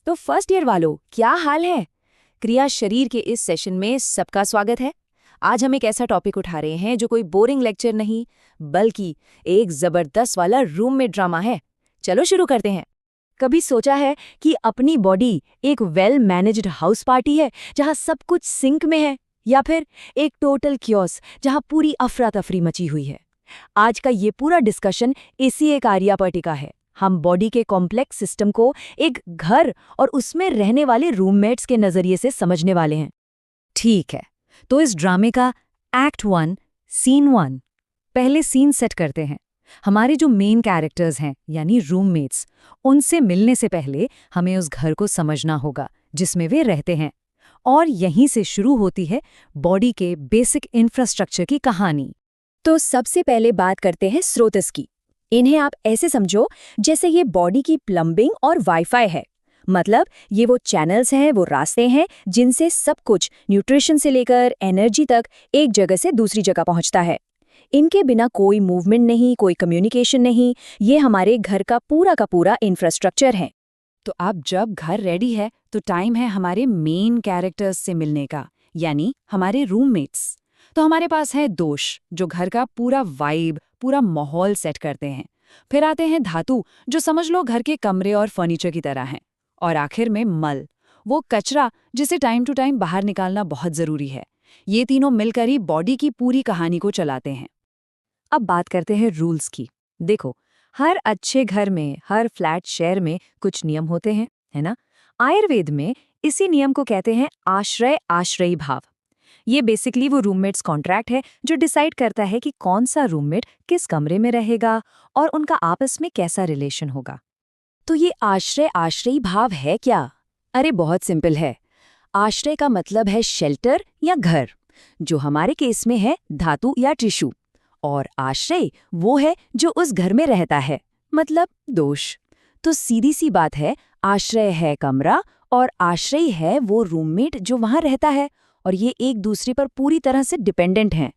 तो first year वालों, क्या हाल है? क्रिया शरीर के इस सेशन में सबका स्वागत है। आज हम एक ऐसा टॉपिक उठा रहे हैं जो कोई बोरिंग लेक्चर नहीं, बल्कि एक जबरदस्त वाला रूममेट ड्रामा है। चलो शुरू करते हैं। कभी सोचा है कि अपनी बॉडी एक वेल मैनेज्ड हाउस पार्टी है जहां सब कुछ सिंक में है, या फिर एक टोटल क्योस जहां पूरी अफरा तफरी मची हुई है? आज का ये पूरा डिस्कशन इसी एक आर्यापर्टी का है। हम बॉडी के कॉम्प्लेक्स सिस्टम को एक घर और उसमें रहने वाले रूममेट्स के नजरिए से समझने वाले हैं। ठीक है, तो इस ड्रामे का एक्ट 1, सीन 1। पहले सीन सेट करते हैं। हमारे जो मेन कैरेक्टर्स हैं यानी रूममेट्स, उनसे मिलने से पहले हमें उस घर को समझना होगा जिसमें वे रहते हैं। और यहीं से शुरू होती है बॉडी के बेसिक इंफ्रास्ट्रक्चर की कहानी। तो सबसे पहले बात करते हैं स्रोतस की। इन्हें आप ऐसे समझो जैसे ये बॉडी की प्लम्बिंग और वाईफाई है। मतलब ये वो चैनल्स हैं, वो रास्ते हैं जिनसे सब कुछ न्यूट्रिशन से लेकर एनर्जी तक एक जगह से दूसरी जगह पहुंचता है। इनके बिना कोई मूवमेंट नहीं, कोई कम्युनिकेशन नहीं। ये हमारे घर का पूरा इंफ्रास्ट्रक्चर है। तो अब जब घर रेडी है तो टाइम है हमारे मेन कैरेक्टर्स से मिलने का, यानी हमारे रूममेट्स। तो हमारे पास है दोष, जो घर का पूरा वाइब, पूरा माहौल सेट करते हैं। फिर आते हैं धातु, जो समझ लो घर के कमरे और फर्नीचर की तरह हैं। और आखिर में मल, वो कचरा जिसे टाइम टू टाइम बाहर निकालना बहुत जरूरी है। ये तीनों मिलकर ही बॉडी की पूरी कहानी को चलाते हैं। अब बात करते हैं रूल्स की। देखो, हर अच्छे घर में, हर फ्लैट शेयर में कुछ नियम होते हैं, है ना? आयुर्वेद में इसी नियम को कहते हैं आश्रय आश्रयी भाव। ये बेसिकली वो रूममेट्स कॉन्ट्रैक्ट है जो डिसाइड करता है कि कौन सा रूममेट किस कमरे में रहेगा और उनका आपस में कैसा रिलेशन होगा। तो ये आश्रय आश्रयी भाव है क्या? अरे बहुत सिंपल है। आश्रय का मतलब है शेल्टर या घर, जो हमारे केस में है धातु या टिश्यू। और आश्रय वो है जो उस घर में रहता है, मतलब दोष। तो सीधी सी बात है, आश्रय है कमरा और आश्रय है वो रूममेट जो वहां रहता है, और ये एक दूसरे पर पूरी तरह से डिपेंडेंट हैं।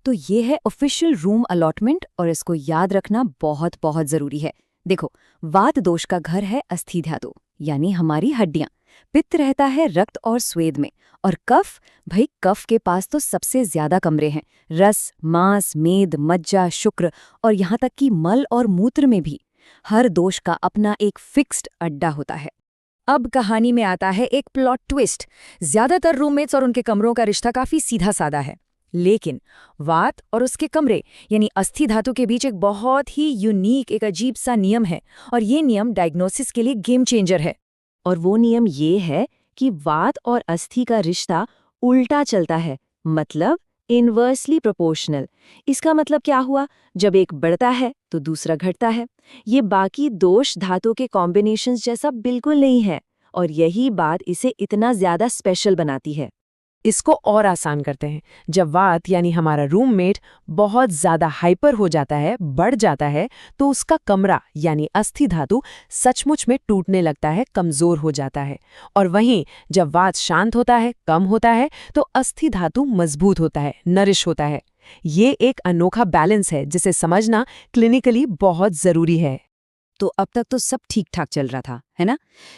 तो ये है ऑफिशियल रूम अलॉटमेंट, और इसको याद रखना बहुत बहुत जरूरी है। देखो, वात दोष का घर है अस्थि धातु, यानी हमारी हड्डियां। पित्त रहता है रक्त और स्वेद में। और कफ, भाई कफ के पास तो सबसे ज्यादा कमरे हैं। रस, मांस, मेद, मज्जा, शुक्र और यहाँ तक कि मल और मूत्र में भी। हर दोष का अपना एक फिक्स्ड अड्डा होता है। अब कहानी में आता है एक प्लॉट ट्विस्ट। ज्यादातर रूममेट्स और उनके कमरों का रिश्ता काफी सीधा साधा है, लेकिन वात और उसके कमरे यानी अस्थि धातु के बीच एक बहुत ही यूनिक, एक अजीब सा नियम है। और ये नियम डायग्नोसिस के लिए गेम चेंजर है। और वो नियम ये है कि वात और अस्थि का रिश्ता उल्टा चलता है, मतलब इनवर्सली प्रोपोर्शनल। इसका मतलब क्या हुआ? जब एक बढ़ता है तो दूसरा घटता है। ये बाकी दोष धातु के कॉम्बिनेशंस जैसा बिल्कुल नहीं है, और यही बात इसे इतना ज्यादा स्पेशल बनाती है। इसको और आसान करते हैं। जब वात यानी हमारा रूममेट बहुत ज्यादा हाइपर हो जाता है, बढ़ जाता है, तो उसका कमरा यानी अस्थि धातु सचमुच में टूटने लगता है, कमजोर हो जाता है। और वहीं जब वात शांत होता है, कम होता है, तो अस्थि धातु मजबूत होता है, नरिश होता है। ये एक अनोखा बैलेंस है जिसे समझना क्लिनिकली बहुत जरूरी है। तो अब तक तो सब ठीक ठाक चल रहा था, है ना?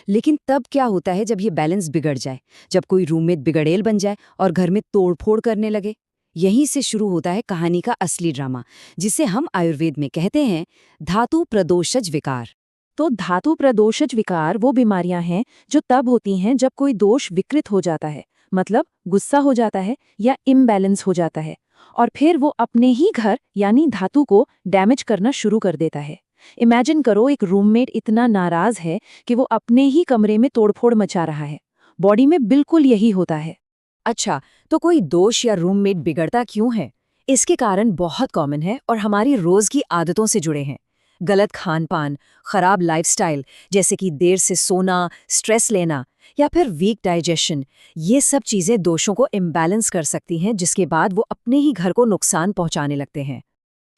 लेकिन तब क्या होता है जब ये बैलेंस बिगड़ जाए, जब कोई रूममेट बिगड़ेल बन जाए और घर में तोड़फोड़ करने लगे? यहीं से शुरू होता है कहानी का असली ड्रामा, जिसे हम आयुर्वेद में कहते हैं धातु प्रदोषज विकार। तो धातु प्रदोषज विकार वो बीमारियां हैं जो तब होती हैं जब कोई दोष विकृत हो जाता है, मतलब गुस्सा हो जाता है या इम्बैलेंस हो जाता है, और फिर वो अपने ही घर यानी धातु को डैमेज करना शुरू कर देता है। इमेजिन करो, एक रूममेट इतना नाराज है कि वो अपने ही कमरे में तोड़फोड़ मचा रहा है। बॉडी में बिल्कुल यही होता है। अच्छा, तो कोई दोष या रूममेट बिगड़ता क्यों है? इसके कारण बहुत कॉमन है और हमारी रोज की आदतों से जुड़े हैं। गलत खान पान, खराब लाइफस्टाइल, जैसे कि देर से सोना, स्ट्रेस लेना या फिर वीक डाइजेशन, ये सब चीजें दोषों को इम्बैलेंस कर सकती हैं, जिसके बाद वो अपने ही घर को नुकसान पहुंचाने लगते हैं।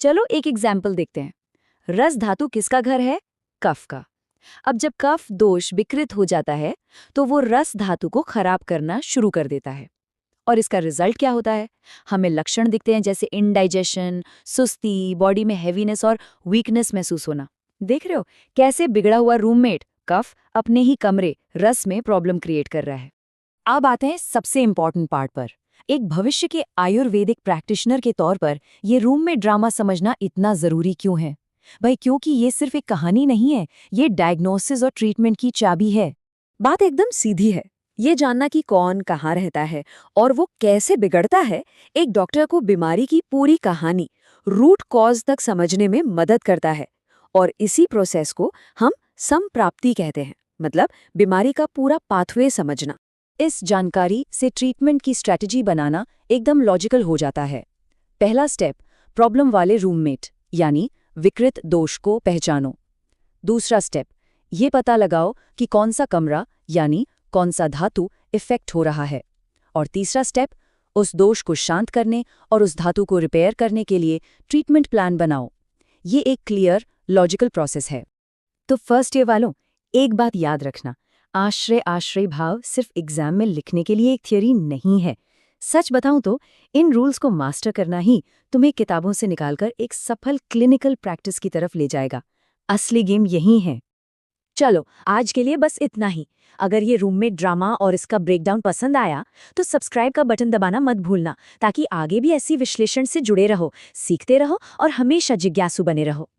चलो एक एग्जाम्पल देखते हैं। रस धातु किसका घर है? कफ का। अब जब कफ दोष विकृत हो जाता है तो वो रस धातु को खराब करना शुरू कर देता है। और इसका रिजल्ट क्या होता है? हमें लक्षण दिखते हैं जैसे इंडाइजेशन, सुस्ती, बॉडी में हैवीनेस और वीकनेस महसूस होना। देख रहे हो कैसे बिगड़ा हुआ रूममेट कफ अपने ही कमरे रस में प्रॉब्लम क्रिएट कर रहा है। अब आते हैं सबसे इम्पॉर्टेंट पार्ट पर। एक भविष्य के आयुर्वेदिक प्रैक्टिशनर के तौर पर ये रूम में ड्रामा समझना इतना जरूरी क्यों है? भाई क्योंकि ये सिर्फ एक कहानी नहीं है, ये डायग्नोसिस और ट्रीटमेंट की चाबी है। बात एकदम सीधी है। ये जानना कि कौन कहाँ रहता है और वो कैसे बिगड़ता है, एक डॉक्टर को बीमारी की पूरी कहानी, रूट कॉज तक समझने में मदद करता है। और इसी प्रोसेस को हम संप्राप्ति कहते हैं, मतलब बीमारी का पूरा पाथवे समझना। इस जानकारी से ट्रीटमेंट की स्ट्रैटेजी बनाना एकदम लॉजिकल हो जाता है। पहला स्टेप, प्रॉब्लम वाले रूममेट यानी विकृत दोष को पहचानो। दूसरा स्टेप, ये पता लगाओ कि कौन सा कमरा यानी कौन सा धातु इफेक्ट हो रहा है। और तीसरा स्टेप, उस दोष को शांत करने और उस धातु को रिपेयर करने के लिए ट्रीटमेंट प्लान बनाओ। ये एक क्लियर लॉजिकल प्रोसेस है। तो फर्स्ट ईयर वालों, एक बात याद रखना, आश्रय भाव सिर्फ एग्जाम में लिखने के लिए एक थियोरी नहीं है। सच बताऊं तो इन रूल्स को मास्टर करना ही तुम्हें किताबों से निकालकर एक सफल क्लिनिकल प्रैक्टिस की तरफ ले जाएगा। असली गेम यही है। चलो आज के लिए बस इतना ही। अगर ये रूममेट ड्रामा और इसका ब्रेकडाउन पसंद आया तो सब्सक्राइब का बटन दबाना मत भूलना, ताकि आगे भी ऐसी विश्लेषण से जुड़े रहो, सीखते रहो और हमेशा जिज्ञासु बने रहो।